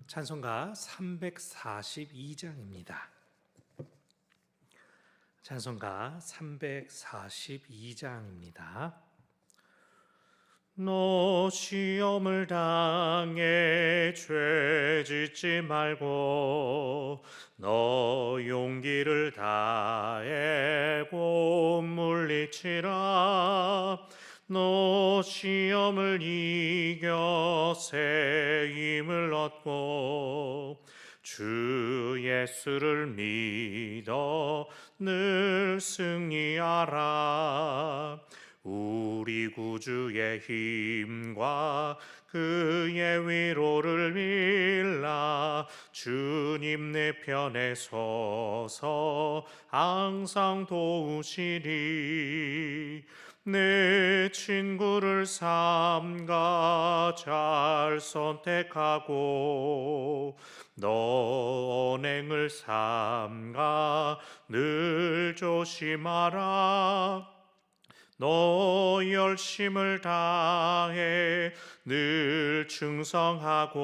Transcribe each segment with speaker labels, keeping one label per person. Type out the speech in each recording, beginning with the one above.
Speaker 1: 찬송가 342장입니다. 찬송가 342장입니다. 너 시험을 당해 죄 짓지 말고 너 용기를 다해 곧 물리치라. 너 시험을 이겨 새 힘을 얻고 주 예수를 믿어 늘 승리하라. 우리 구주의 힘과 그의 위로를 빌라. 주님 내 편에 서서 항상 도우시리. 내 친구를 삼가 잘 선택하고 너 언행을 삼가 늘 조심하라. 너 열심을 다해 늘 충성하고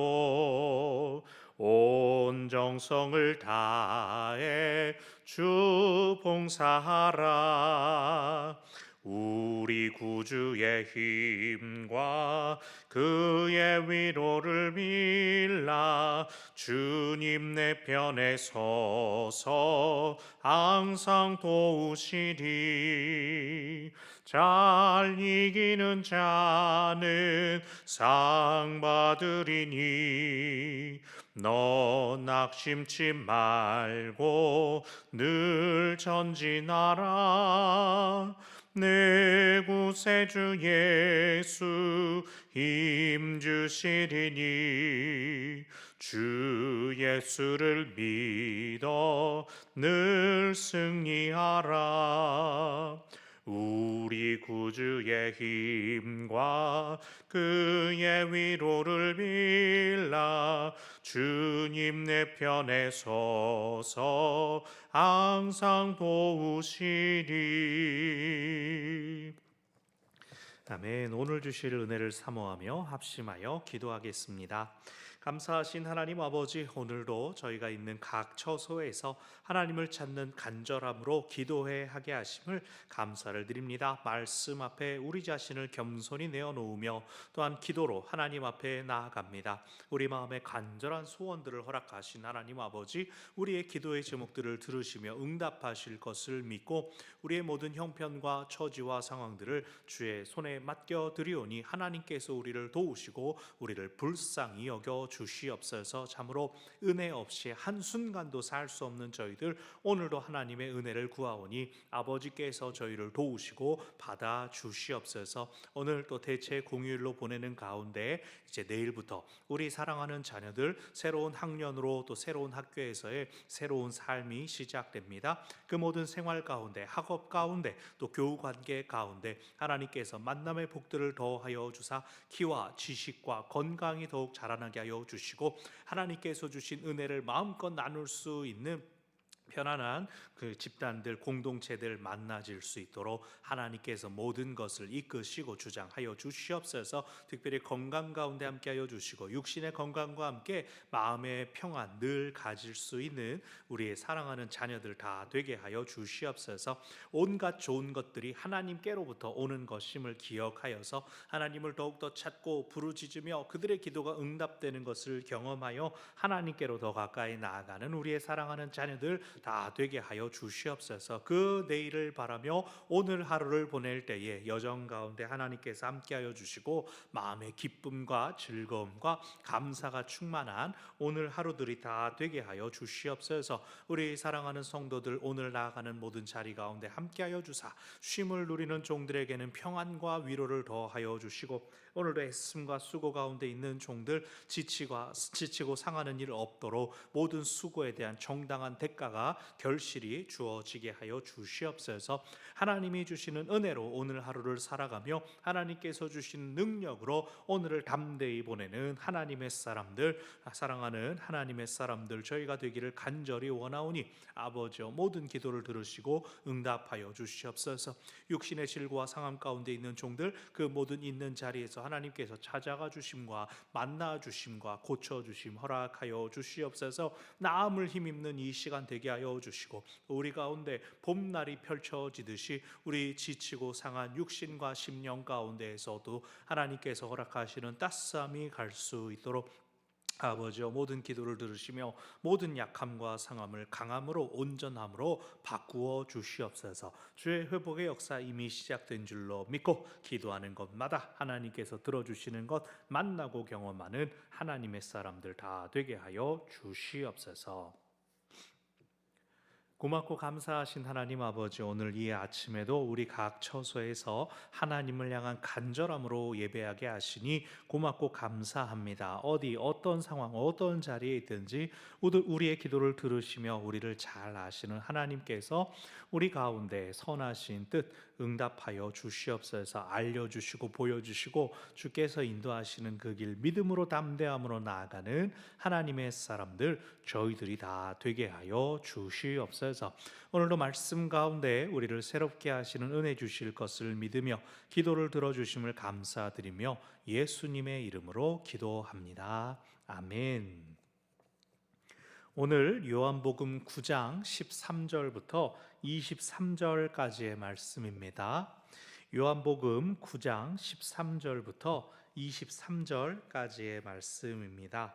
Speaker 1: 온 정성을 다해 주 봉사하라. 우리 구주의 힘과 그의 위로를 빌라. 주님 내 편에 서서 항상 도우시리. 잘 이기는 자는 상 받으리니 너 낙심치 말고 늘 전진하라. 내 구세주 예수 힘 주시리니 주 예수를 믿어 늘 승리하라. 우리 구주의 힘과 그의 위로를 빌라. 주님 내 편에 서서 항상 도우시리. 아멘. 오늘 주실 은혜를 사모하며 합심하여 기도하겠습니다. 감사하신 하나님 아버지, 오늘도 저희가 있는 각 처소에서 하나님을 찾는 간절함으로 기도해 하게 하심을 감사를 드립니다. 말씀 앞에 우리 자신을 겸손히 내어놓으며 또한 기도로 하나님 앞에 나아갑니다. 우리 마음에 간절한 소원들을 허락하신 하나님 아버지, 우리의 기도의 제목들을 들으시며 응답하실 것을 믿고 우리의 모든 형편과 처지와 상황들을 주의 손에 맡겨드리오니 하나님께서 우리를 도우시고 우리를 불쌍히 여겨 주시옵소서. 참으로 은혜 없이 한순간도 살 수 없는 저희들, 오늘도 하나님의 은혜를 구하오니 아버지께서 저희를 도우시고 받아 주시옵소서. 오늘 또 대체 공휴일로 보내는 가운데 이제 내일부터 우리 사랑하는 자녀들 새로운 학년으로 또 새로운 학교에서의 새로운 삶이 시작됩니다. 그 모든 생활 가운데, 학업 가운데, 또 교우 관계 가운데 하나님께서 만남의 복들을 더하여 주사 키와 지식과 건강이 더욱 자라나게 하여 주시고 하나님께서 주신 은혜를 마음껏 나눌 수 있는 편안한 그 집단들, 공동체들 만나질 수 있도록 하나님께서 모든 것을 이끄시고 주장하여 주시옵소서. 특별히 건강 가운데 함께하여 주시고 육신의 건강과 함께 마음의 평안 늘 가질 수 있는 우리의 사랑하는 자녀들 다 되게 하여 주시옵소서. 온갖 좋은 것들이 하나님께로부터 오는 것임을 기억하여서 하나님을 더욱더 찾고 부르짖으며 그들의 기도가 응답되는 것을 경험하여 하나님께로 더 가까이 나아가는 우리의 사랑하는 자녀들 다 되게 하여 주시옵소서. 그 내일을 바라며 오늘 하루를 보낼 때에 여정 가운데 하나님께서 함께하여 주시고 마음의 기쁨과 즐거움과 감사가 충만한 오늘 하루들이 다 되게 하여 주시옵소서. 우리 사랑하는 성도들 오늘 나아가는 모든 자리 가운데 함께하여 주사 쉼을 누리는 종들에게는 평안과 위로를 더하여 주시고 오늘도 애씀과 수고 가운데 있는 종들 지치고 상하는 일 없도록 모든 수고에 대한 정당한 대가가 힘과 결실이 주어지게 하여 주시옵소서. 하나님이 주시는 은혜로 오늘 하루를 살아가며 하나님께서 주신 능력으로 오늘을 담대히 보내는 하나님의 사람들, 사랑하는 하나님의 사람들 저희가 되기를 간절히 원하오니 아버지여 모든 기도를 들으시고 응답하여 주시옵소서. 육신의 질고와 상함 가운데 있는 종들 그 모든 있는 자리에서 하나님께서 찾아가 주심과 만나 주심과 고쳐 주심 허락하여 주시옵소서. 나음을 힘입는 이 시간 되게 하여 주시고 우리 가운데 봄날이 펼쳐지듯이 우리 지치고 상한 육신과 심령 가운데에서도 하나님께서 허락하시는 따스함이 갈 수 있도록 아버지여 모든 기도를 들으시며 모든 약함과 상함을 강함으로 온전함으로 바꾸어 주시옵소서. 주의 회복의 역사 이미 시작된 줄로 믿고 기도하는 것마다 하나님께서 들어주시는 것 만나고 경험하는 하나님의 사람들 다 되게 하여 주시옵소서. 고맙고 감사하신 하나님 아버지, 오늘 이 아침에도 우리 각 처소에서 하나님을 향한 간절함으로 예배하게 하시니 고맙고 감사합니다. 어떤 상황 어떤 자리에 있든지 우리의 기도를 들으시며 우리를 잘 아시는 하나님께서 우리 가운데 선하신 뜻 응답하여 주시옵소서. 알려주시고 보여주시고 주께서 인도하시는 그 길 믿음으로 담대함으로 나아가는 하나님의 사람들 저희들이 다 되게 하여 주시옵소서. 오늘도 말씀 가운데 우리를 새롭게 하시는 은혜 주실 것을 믿으며 기도를 들어주심을 감사드리며 예수님의 이름으로 기도합니다. 아멘. 오늘 요한복음 9장 13절부터 23절까지의 말씀입니다. 요한복음 9장 13절부터 23절까지의 말씀입니다.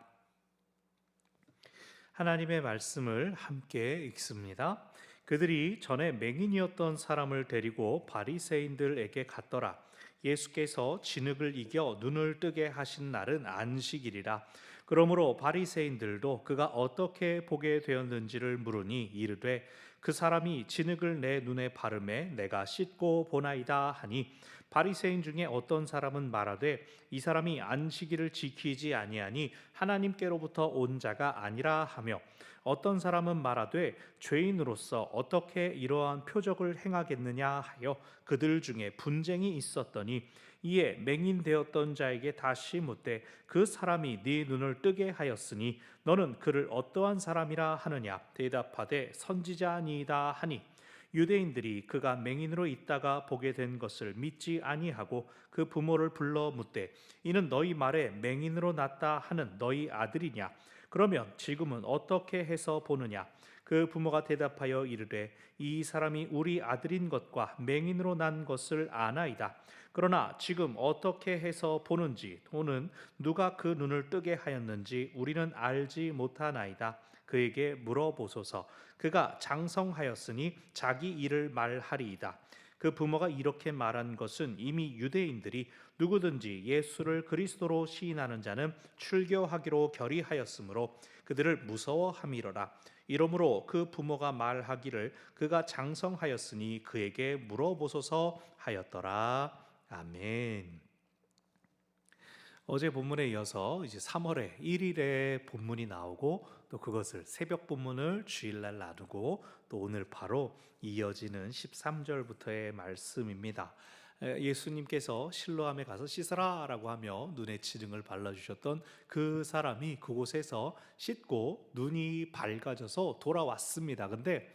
Speaker 1: 하나님의 말씀을 함께 읽습니다. 그들이 전에 맹인이었던 사람을 데리고 바리새인들에게 갔더라. 예수께서 진흙을 이겨 눈을 뜨게 하신 날은 안식일이라. 그러므로 바리새인들도 그가 어떻게 보게 되었는지를 물으니 이르되 그 사람이 진흙을 내 눈에 바르매 내가 씻고 보나이다 하니, 바리새인 중에 어떤 사람은 말하되 이 사람이 안식일을 지키지 아니하니 하나님께로부터 온 자가 아니라 하며, 어떤 사람은 말하되 죄인으로서 어떻게 이러한 표적을 행하겠느냐 하여 그들 중에 분쟁이 있었더니, 이에 맹인 되었던 자에게 다시 묻되 그 사람이 네 눈을 뜨게 하였으니 너는 그를 어떠한 사람이라 하느냐. 대답하되 선지자니이다 하니, 유대인들이 그가 맹인으로 있다가 보게 된 것을 믿지 아니하고 그 부모를 불러 묻되 이는 너희 말에 맹인으로 났다 하는 너희 아들이냐? 그러면 지금은 어떻게 해서 보느냐? 그 부모가 대답하여 이르되 이 사람이 우리 아들인 것과 맹인으로 난 것을 아나이다. 그러나 지금 어떻게 해서 보는지 또는 누가 그 눈을 뜨게 하였는지 우리는 알지 못하나이다. 그에게 물어보소서. 그가 장성하였으니 자기 일을 말하리이다. 그 부모가 이렇게 말한 것은 이미 유대인들이 누구든지 예수를 그리스도로 시인하는 자는 출교하기로 결의하였으므로 그들을 무서워함이로라. 이러므로 그 부모가 말하기를 그가 장성하였으니 그에게 물어보소서 하였더라. 아멘. 어제 본문에 이어서 이제 3월에 1일에 본문이 나오고 또 그것을 새벽 본문을 주일날 나누고 또 오늘 바로 이어지는 13절부터의 말씀입니다. 예수님께서 실로암에 가서 씻으라 라고 하며 눈에 지등을 발라주셨던 그 사람이 그곳에서 씻고 눈이 밝아져서 돌아왔습니다. 근데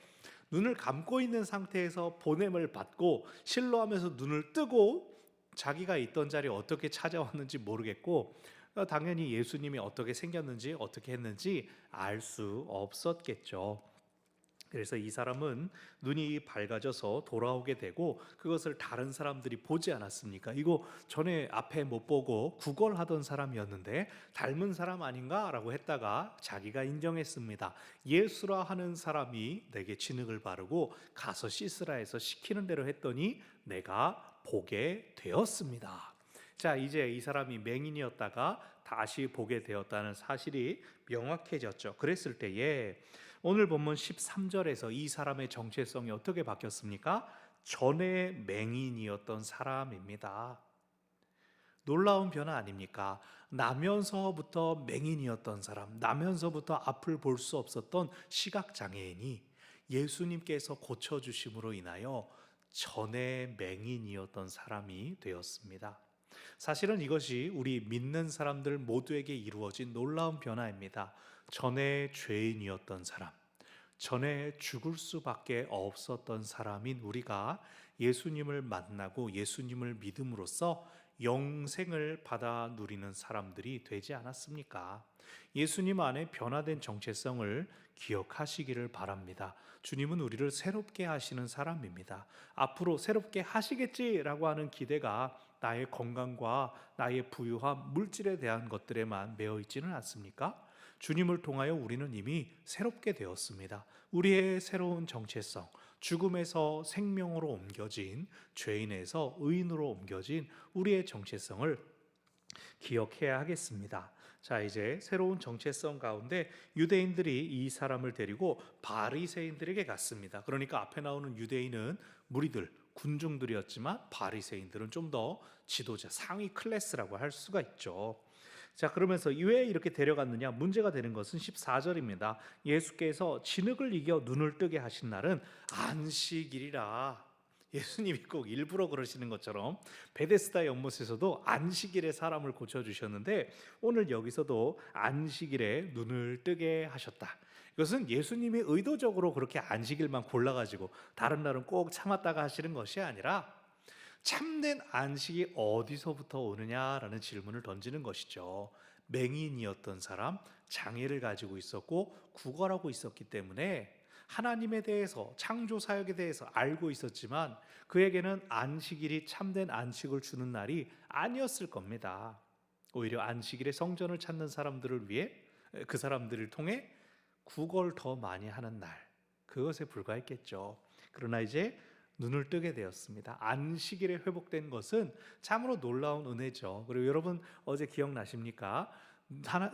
Speaker 1: 눈을 감고 있는 상태에서 보냄을 받고 실로암에서 눈을 뜨고 자기가 있던 자리에 어떻게 찾아왔는지 모르겠고 당연히 예수님이 어떻게 생겼는지 어떻게 했는지 알 수 없었겠죠. 그래서 이 사람은 눈이 밝아져서 돌아오게 되고 그것을 다른 사람들이 보지 않았습니까? 이거 전에 앞에 못 보고 구걸하던 사람이었는데 닮은 사람 아닌가? 라고 했다가 자기가 인정했습니다. 예수라 하는 사람이 내게 진흙을 바르고 가서 씻으라 해서 시키는 대로 했더니 내가 보게 되었습니다. 자, 이제 이 사람이 맹인이었다가 다시 보게 되었다는 사실이 명확해졌죠. 그랬을 때에 오늘 본문 13절에서 이 사람의 정체성이 어떻게 바뀌었습니까? 전에 맹인이었던 사람입니다. 놀라운 변화 아닙니까? 나면서부터 맹인이었던 사람, 나면서부터 앞을 볼 수 없었던 시각장애인이 예수님께서 고쳐주심으로 인하여 전에 맹인이었던 사람이 되었습니다. 사실은 이것이 우리 믿는 사람들 모두에게 이루어진 놀라운 변화입니다. 전에 죄인이었던 사람, 전에 죽을 수밖에 없었던 사람인 우리가 예수님을 만나고 예수님을 믿음으로써 영생을 받아 누리는 사람들이 되지 않았습니까? 예수님 안에 변화된 정체성을 기억하시기를 바랍니다. 주님은 우리를 새롭게 하시는 사람입니다. 앞으로 새롭게 하시겠지라고 하는 기대가 나의 건강과 나의 부유함, 물질에 대한 것들에만 매여 있지는 않습니까? 주님을 통하여 우리는 이미 새롭게 되었습니다. 우리의 새로운 정체성, 죽음에서 생명으로 옮겨진, 죄인에서 의인으로 옮겨진 우리의 정체성을 기억해야 하겠습니다. 자, 이제 새로운 정체성 가운데 유대인들이 이 사람을 데리고 바리새인들에게 갔습니다. 그러니까 앞에 나오는 유대인은 무리들, 군중들이었지만 바리새인들은 좀 더 지도자, 상위 클래스라고 할 수가 있죠. 자, 그러면서 왜 이렇게 데려갔느냐? 문제가 되는 것은 14절입니다. 예수께서 진흙을 이겨 눈을 뜨게 하신 날은 안식일이라. 예수님이 꼭 일부러 그러시는 것처럼 베데스다 연못에서도 안식일에 사람을 고쳐주셨는데 오늘 여기서도 안식일에 눈을 뜨게 하셨다. 이것은 예수님이 의도적으로 그렇게 안식일만 골라가지고 다른 날은 꼭 참았다가 하시는 것이 아니라 참된 안식이 어디서부터 오느냐라는 질문을 던지는 것이죠. 맹인이었던 사람, 장애를 가지고 있었고 구걸하고 있었기 때문에 하나님에 대해서, 창조 사역에 대해서 알고 있었지만 그에게는 안식일이 참된 안식을 주는 날이 아니었을 겁니다. 오히려 안식일에 성전을 찾는 사람들을 위해, 그 사람들을 통해 구걸 더 많이 하는 날, 그것에 불과했겠죠. 그러나 이제 눈을 뜨게 되었습니다. 안식일에 회복된 것은 참으로 놀라운 은혜죠. 그리고 여러분 어제 기억나십니까?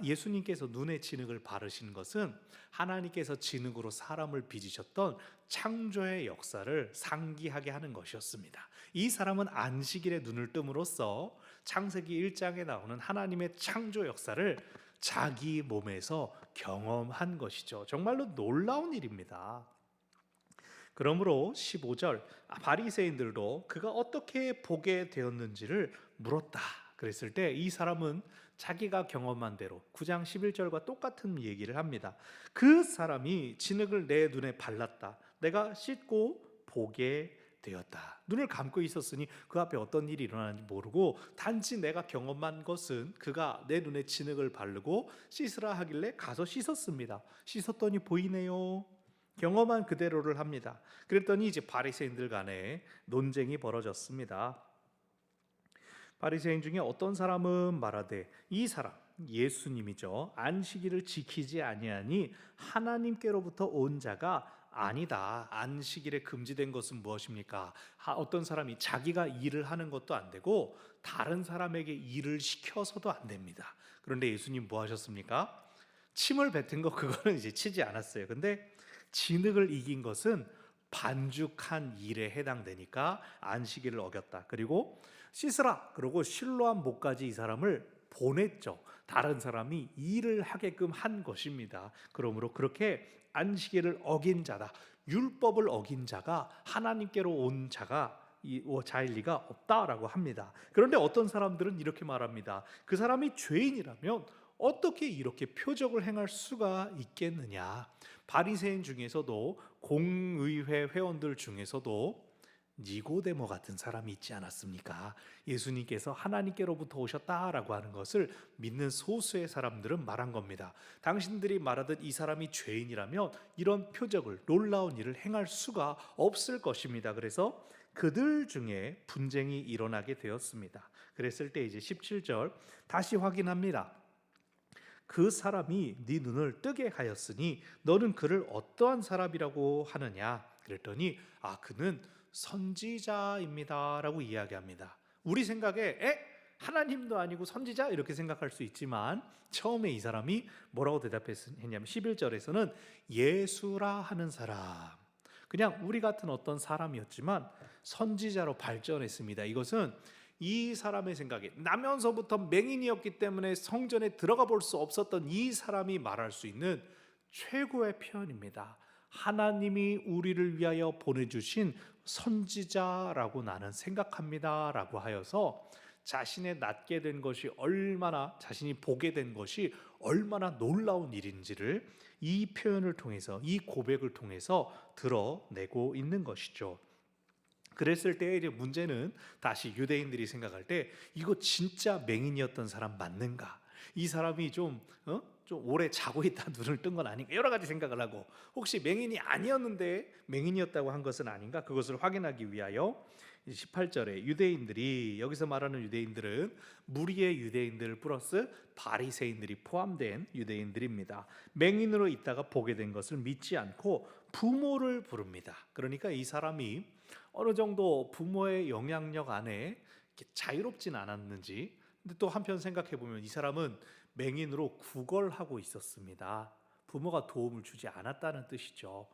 Speaker 1: 예수님께서 눈에 진흙을 바르신 것은 하나님께서 진흙으로 사람을 빚으셨던 창조의 역사를 상기하게 하는 것이었습니다. 이 사람은 안식일에 눈을 뜸으로써 창세기 1장에 나오는 하나님의 창조 역사를 자기 몸에서 경험한 것이죠. 정말로 놀라운 일입니다. 그러므로 15절 바리새인들도 그가 어떻게 보게 되었는지를 물었다. 그랬을 때 이 사람은 자기가 경험한 대로 9장 11절과 똑같은 얘기를 합니다. 그 사람이 진흙을 내 눈에 발랐다. 내가 씻고 보게 되었다. 눈을 감고 있었으니 그 앞에 어떤 일이 일어나는지 모르고 단지 내가 경험한 것은 그가 내 눈에 진흙을 바르고 씻으라 하길래 가서 씻었습니다. 씻었더니 보이네요. 경험한 그대로를 합니다. 그랬더니 이제 바리새인들 간에 논쟁이 벌어졌습니다. 바리새인 중에 어떤 사람은 말하되 이 사람 예수님이죠. 안식일을 지키지 아니하니 하나님께로부터 온 자가 아니다. 안식일에 금지된 것은 무엇입니까? 어떤 사람이 자기가 일을 하는 것도 안 되고 다른 사람에게 일을 시켜서도 안 됩니다. 그런데 예수님 뭐 하셨습니까? 침을 뱉은 거 그거는 이제 치지 않았어요. 근데 진흙을 이긴 것은 반죽한 일에 해당되니까 안식일을 어겼다. 그리고 씻으라 그러고 실로한 목까지 이 사람을 보냈죠. 다른 사람이 일을 하게끔 한 것입니다. 그러므로 그렇게 안식일을 어긴 자다, 율법을 어긴 자가 하나님께로 온 자가 자일 리가 없다라고 합니다. 그런데 어떤 사람들은 이렇게 말합니다. 그 사람이 죄인이라면 어떻게 이렇게 표적을 행할 수가 있겠느냐. 바리새인 중에서도 공의회 회원들 중에서도 니고데모 같은 사람이 있지 않았습니까? 예수님께서 하나님께로부터 오셨다라고 하는 것을 믿는 소수의 사람들은 말한 겁니다. 당신들이 말하듯 이 사람이 죄인이라면 이런 표적을, 놀라운 일을 행할 수가 없을 것입니다. 그래서 그들 중에 분쟁이 일어나게 되었습니다. 그랬을 때 이제 17절 다시 확인합니다. 그 사람이 네 눈을 뜨게 하였으니 너는 그를 어떠한 사람이라고 하느냐? 그랬더니 그는 선지자입니다 라고 이야기합니다. 우리 생각에 하나님도 아니고 선지자? 이렇게 생각할 수 있지만 처음에 이 사람이 뭐라고 대답했냐면 11절에서는 예수라 하는 사람, 그냥 우리 같은 어떤 사람이었지만 선지자로 발전했습니다. 이것은 이 사람의 생각에 나면서부터 맹인이었기 때문에 성전에 들어가 볼 수 없었던 이 사람이 말할 수 있는 최고의 표현입니다. 하나님이 우리를 위하여 보내주신 선지자라고 나는 생각합니다 라고 하여서 자신의 낳게 된 것이 얼마나, 자신이 보게 된 것이 얼마나 놀라운 일인지를 이 표현을 통해서, 이 고백을 통해서 드러내고 있는 것이죠. 그랬을 때 이제 문제는 다시 유대인들이 생각할 때 이거 진짜 맹인이었던 사람 맞는가? 이 사람이 좀 오래 자고 있다 눈을 뜬 건 아닌가? 여러 가지 생각을 하고 혹시 맹인이 아니었는데 맹인이었다고 한 것은 아닌가? 그것을 확인하기 위하여 18절에 유대인들이, 여기서 말하는 유대인들은 무리의 유대인들 플러스 바리새인들이 포함된 유대인들입니다. 맹인으로 있다가 보게 된 것을 믿지 않고 부모를 부릅니다. 그러니까 이 사람이 어느 정도 부모의 영향력 안에 자유롭진 않았는지, 근데 또 한편 생각해 보면 이 사람은 맹인으로 구걸하고 있었습니다. 부모가 도움을 주지 않았다는 뜻이죠.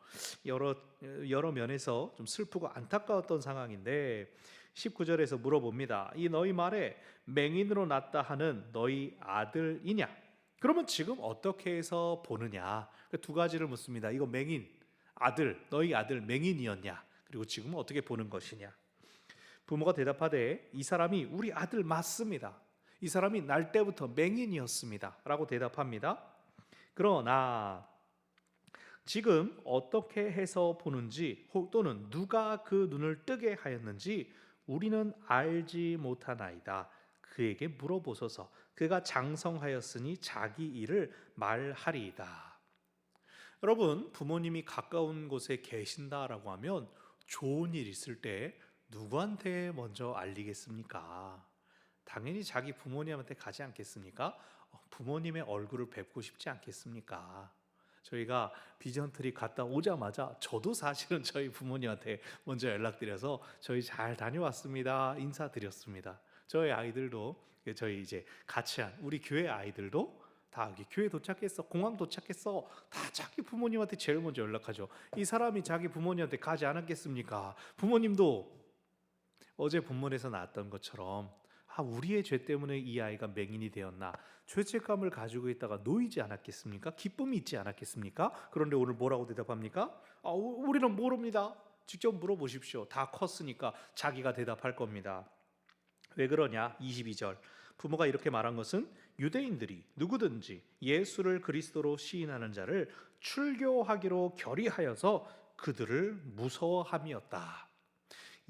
Speaker 1: 여러 면에서 좀 슬프고 안타까웠던 상황인데 19절에서 물어봅니다. 이 너희 말에 맹인으로 낳다 하는 너희 아들이냐? 그러면 지금 어떻게 해서 보느냐? 두 가지를 묻습니다. 이거 맹인, 아들, 너희 아들 맹인이었냐? 그리고 지금은 어떻게 보는 것이냐? 부모가 대답하되 이 사람이 우리 아들 맞습니다. 이 사람이 날 때부터 맹인이었습니다 라고 대답합니다. 그러나 지금 어떻게 해서 보는지 또는 누가 그 눈을 뜨게 하였는지 우리는 알지 못하나이다. 그에게 물어보소서. 그가 장성하였으니 자기 일을 말하리이다. 여러분, 부모님이 가까운 곳에 계신다라고 하면 좋은 일 있을 때 누구한테 먼저 알리겠습니까? 당연히 자기 부모님한테 가지 않겠습니까? 부모님의 얼굴을 뵙고 싶지 않겠습니까? 저희가 비전트리 갔다 오자마자 저도 사실은 저희 부모님한테 먼저 연락드려서 저희 잘 다녀왔습니다 인사드렸습니다. 저희 아이들도, 저희 이제 같이 한 우리 교회 아이들도 다 여기 교회 도착했어, 공항 도착했어, 다 자기 부모님한테 제일 먼저 연락하죠. 이 사람이 자기 부모님한테 가지 않았겠습니까? 부모님도 어제 본문에서 나왔던 것처럼 우리의 죄 때문에 이 아이가 맹인이 되었나, 죄책감을 가지고 있다가 놓이지 않았겠습니까? 기쁨이 있지 않았겠습니까? 그런데 오늘 뭐라고 대답합니까? 우리는 모릅니다. 직접 물어보십시오. 다 컸으니까 자기가 대답할 겁니다. 왜 그러냐? 22절 부모가 이렇게 말한 것은 유대인들이 누구든지 예수를 그리스도로 시인하는 자를 출교하기로 결의하여서 그들을 무서워함이었다.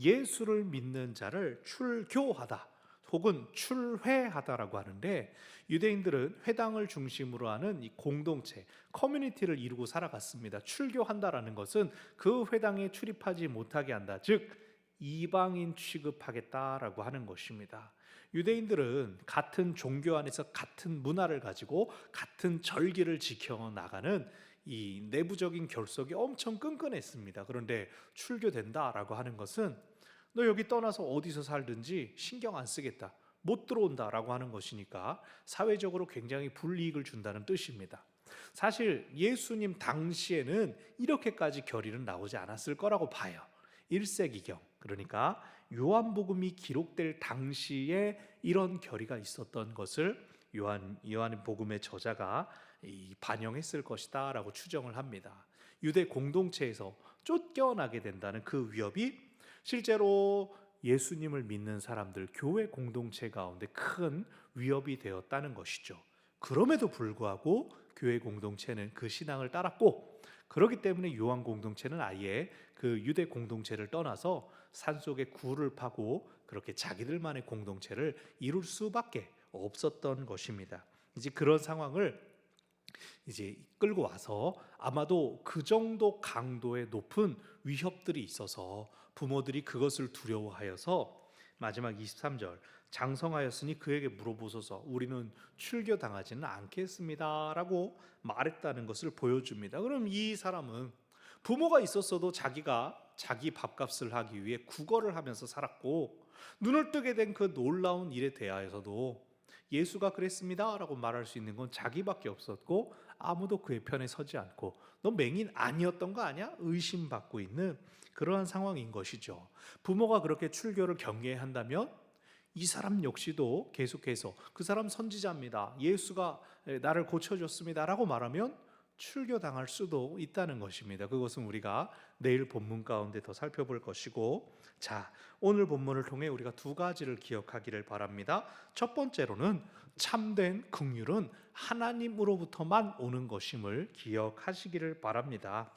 Speaker 1: 예수를 믿는 자를 출교하다 혹은 출회하다라고 하는데, 유대인들은 회당을 중심으로 하는 이 공동체, 커뮤니티를 이루고 살아갔습니다. 출교한다라는 것은 그 회당에 출입하지 못하게 한다, 즉 이방인 취급하겠다라고 하는 것입니다. 유대인들은 같은 종교 안에서 같은 문화를 가지고 같은 절기를 지켜나가는 이 내부적인 결속이 엄청 끈끈했습니다. 그런데 출교된다라고 하는 것은 너 여기 떠나서 어디서 살든지 신경 안 쓰겠다, 못 들어온다라고 하는 것이니까 사회적으로 굉장히 불이익을 준다는 뜻입니다. 사실 예수님 당시에는 이렇게까지 결의는 나오지 않았을 거라고 봐요. 1세기경, 그러니까 요한복음이 기록될 당시에 이런 결의가 있었던 것을 요한복음의 저자가 반영했을 것이다 라고 추정을 합니다. 유대 공동체에서 쫓겨나게 된다는 그 위협이 실제로 예수님을 믿는 사람들, 교회 공동체 가운데 큰 위협이 되었다는 것이죠. 그럼에도 불구하고 교회 공동체는 그 신앙을 따랐고, 그렇기 때문에 요한 공동체는 아예 그 유대 공동체를 떠나서 산속에 굴을 파고 그렇게 자기들만의 공동체를 이룰 수밖에 없었던 것입니다. 이제 그런 상황을 이제 끌고 와서 아마도 그 정도 강도의 높은 위협들이 있어서 부모들이 그것을 두려워하여서 마지막 23절 장성하였으니 그에게 물어보소서, 우리는 출교당하지는 않겠습니다 라고 말했다는 것을 보여줍니다. 그럼 이 사람은 부모가 있었어도 자기가 자기 밥값을 하기 위해 구걸을 하면서 살았고, 눈을 뜨게 된 그 놀라운 일에 대하여서도 예수가 그랬습니다 라고 말할 수 있는 건 자기밖에 없었고, 아무도 그의 편에 서지 않고 너 맹인 아니었던 거 아니야? 의심받고 있는 그러한 상황인 것이죠. 부모가 그렇게 출교를 경계한다면 이 사람 역시도 계속해서 그 사람 선지자입니다, 예수가 나를 고쳐줬습니다 라고 말하면 출교당할 수도 있다는 것입니다. 그것은 우리가 내일 본문 가운데 더 살펴볼 것이고, 자, 오늘 본문을 통해 우리가 두 가지를 기억하기를 바랍니다. 첫 번째로는 참된 긍휼은 하나님으로부터만 오는 것임을 기억하시기를 바랍니다.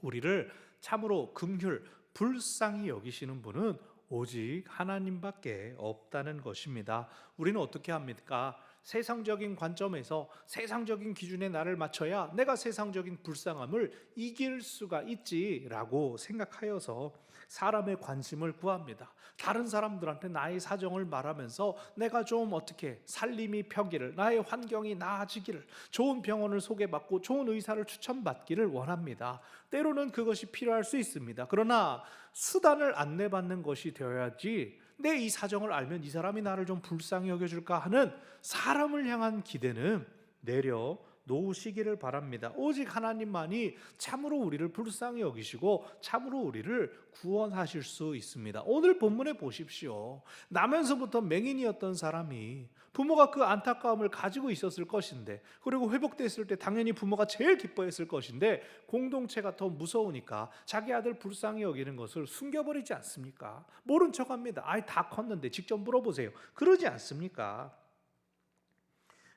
Speaker 1: 우리를 참으로 긍휼, 불쌍히 여기시는 분은 오직 하나님밖에 없다는 것입니다. 우리는 어떻게 합니까? 세상적인 관점에서 세상적인 기준에 나를 맞춰야 내가 세상적인 불쌍함을 이길 수가 있지라고 생각하여서 사람의 관심을 구합니다. 다른 사람들한테 나의 사정을 말하면서 내가 좀 어떻게 살림이 펴기를, 나의 환경이 나아지기를, 좋은 병원을 소개받고 좋은 의사를 추천받기를 원합니다. 때로는 그것이 필요할 수 있습니다. 그러나 수단을 안내받는 것이 되어야지 내 이 사정을 알면 이 사람이 나를 좀 불쌍히 여겨줄까 하는 사람을 향한 기대는 내려 놓으시기를 바랍니다. 오직 하나님만이 참으로 우리를 불쌍히 여기시고 참으로 우리를 구원하실 수 있습니다. 오늘 본문에 보십시오. 나면서부터 맹인이었던 사람이 부모가 그 안타까움을 가지고 있었을 것인데, 그리고 회복됐을 때 당연히 부모가 제일 기뻐했을 것인데, 공동체가 더 무서우니까 자기 아들 불쌍히 여기는 것을 숨겨버리지 않습니까? 모른 척합니다. 아이 다 컸는데 직접 물어보세요. 그러지 않습니까?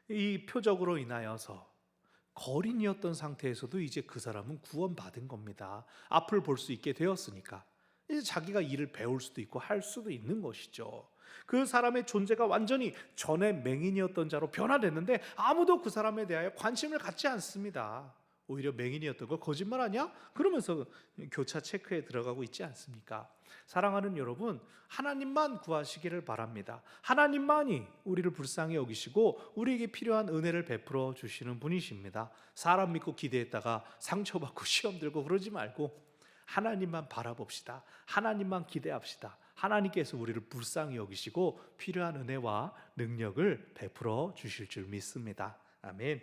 Speaker 1: 이 표적으로 인하여서 거린이었던 상태에서도 이제 그 사람은 구원받은 겁니다. 앞을 볼 수 있게 되었으니까 이제 자기가 일을 배울 수도 있고 할 수도 있는 것이죠. 그 사람의 존재가 완전히 전에 맹인이었던 자로 변화됐는데 아무도 그 사람에 대하여 관심을 갖지 않습니다. 오히려 맹인이었던 거 거짓말 아니야? 그러면서 교차 체크에 들어가고 있지 않습니까? 사랑하는 여러분, 하나님만 구하시기를 바랍니다. 하나님만이 우리를 불쌍히 여기시고 우리에게 필요한 은혜를 베풀어 주시는 분이십니다. 사람 믿고 기대했다가 상처받고 시험 들고 그러지 말고 하나님만 바라봅시다. 하나님만 기대합시다. 하나님께서 우리를 불쌍히 여기시고 필요한 은혜와 능력을 베풀어 주실 줄 믿습니다. 아멘.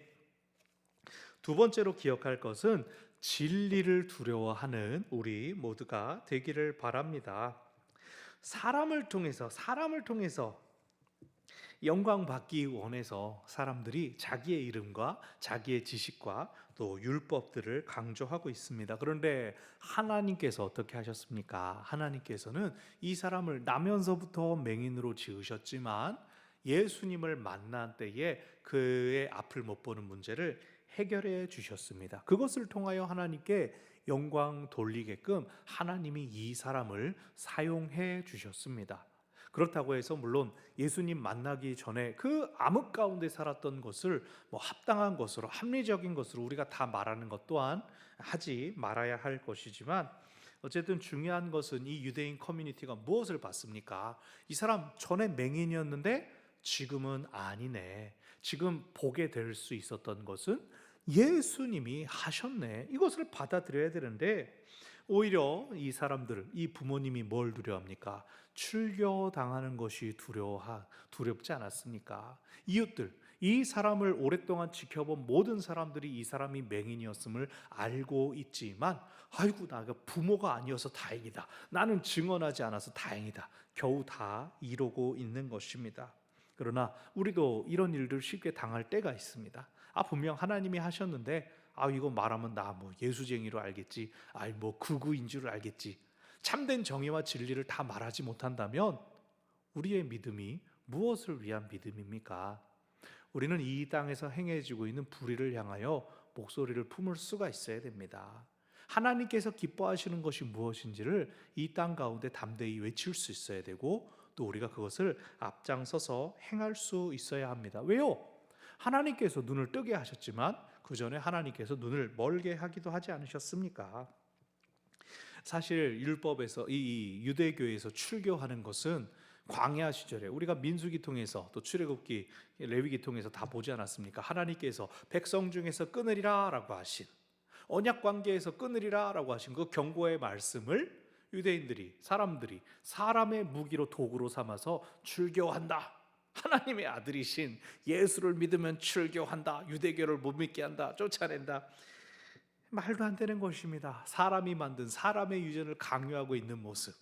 Speaker 1: 두 번째로 기억할 것은 진리를 두려워하는 우리 모두가 되기를 바랍니다. 사람을 통해서 영광 받기 원해서 사람들이 자기의 이름과 자기의 지식과 또 율법들을 강조하고 있습니다. 그런데 하나님께서 어떻게 하셨습니까? 하나님께서는 이 사람을 나면서부터 맹인으로 지으셨지만 예수님을 만난 때에 그의 앞을 못 보는 문제를 해결해 주셨습니다. 그것을 통하여 하나님께 영광 돌리게끔 하나님이 이 사람을 사용해 주셨습니다. 그렇다고 해서 물론 예수님 만나기 전에 그 암흑 가운데 살았던 것을 합당한 것으로, 합리적인 것으로 우리가 다 말하는 것 또한 하지 말아야 할 것이지만, 어쨌든 중요한 것은 이 유대인 커뮤니티가 무엇을 봤습니까? 이 사람 전에 맹인이었는데 지금은 아니네. 지금 보게 될 수 있었던 것은 예수님이 하셨네. 이것을 받아들여야 되는데 오히려 이 사람들, 이 부모님이 뭘 두려워합니까? 출교당하는 것이 두렵지 않았습니까? 이웃들, 이 사람을 오랫동안 지켜본 모든 사람들이 이 사람이 맹인이었음을 알고 있지만, 아이고 나가 부모가 아니어서 다행이다, 나는 증언하지 않아서 다행이다, 겨우 다 이러고 있는 것입니다. 그러나 우리도 이런 일들 쉽게 당할 때가 있습니다. 분명 하나님이 하셨는데 이거 말하면 나 예수쟁이로 알겠지, 극우인 줄 알겠지. 참된 정의와 진리를 다 말하지 못한다면 우리의 믿음이 무엇을 위한 믿음입니까? 우리는 이 땅에서 행해지고 있는 불의를 향하여 목소리를 품을 수가 있어야 됩니다. 하나님께서 기뻐하시는 것이 무엇인지를 이 땅 가운데 담대히 외칠 수 있어야 되고, 또 우리가 그것을 앞장서서 행할 수 있어야 합니다. 왜요? 하나님께서 눈을 뜨게 하셨지만 그 전에 하나님께서 눈을 멀게 하기도 하지 않으셨습니까? 사실 율법에서 이 유대교에서 출교하는 것은 광야 시절에 우리가 민수기 통해서 또 출애굽기, 레위기 통해서 다 보지 않았습니까? 하나님께서 백성 중에서 끊으리라 라고 하신, 언약 관계에서 끊으리라 라고 하신 그 경고의 말씀을 유대인들이, 사람들이 사람의 무기로 도구로 삼아서 출교한다, 하나님의 아들이신 예수를 믿으면 출교한다, 유대교를 못 믿게 한다, 쫓아낸다, 말도 안 되는 것입니다. 사람이 만든 사람의 유전을 강요하고 있는 모습,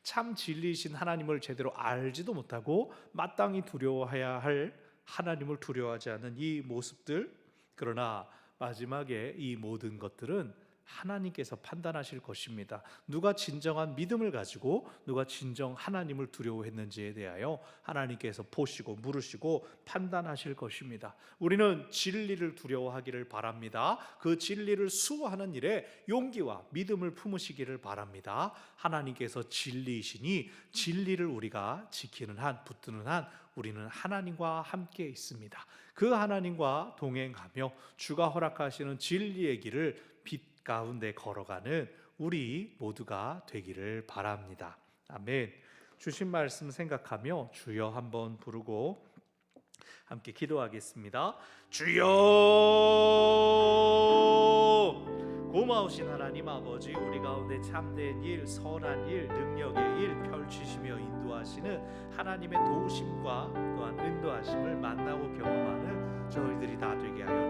Speaker 1: 참 진리이신 하나님을 제대로 알지도 못하고 마땅히 두려워해야 할 하나님을 두려워하지 않는 이 모습들. 그러나 마지막에 이 모든 것들은 하나님께서 판단하실 것입니다. 누가 진정한 믿음을 가지고 누가 진정 하나님을 두려워했는지에 대하여 하나님께서 보시고 물으시고 판단하실 것입니다. 우리는 진리를 두려워하기를 바랍니다. 그 진리를 수호하는 일에 용기와 믿음을 품으시기를 바랍니다. 하나님께서 진리이시니 진리를 우리가 지키는 한, 붙드는 한 우리는 하나님과 함께 있습니다. 그 하나님과 동행하며 주가 허락하시는 진리의 길을 빛 가운데 걸어가는 우리 모두가 되기를 바랍니다. 아멘. 주신 말씀 생각하며 주여 한번 부르고 함께 기도하겠습니다. 주여, 고마우신 하나님 아버지, 우리 가운데 참된 일, 선한 일, 능력의 일 펼치시며 인도하시는 하나님의 도우심과 또한 인도하심을 만나고 경험하는 저희들이 다 되게 하여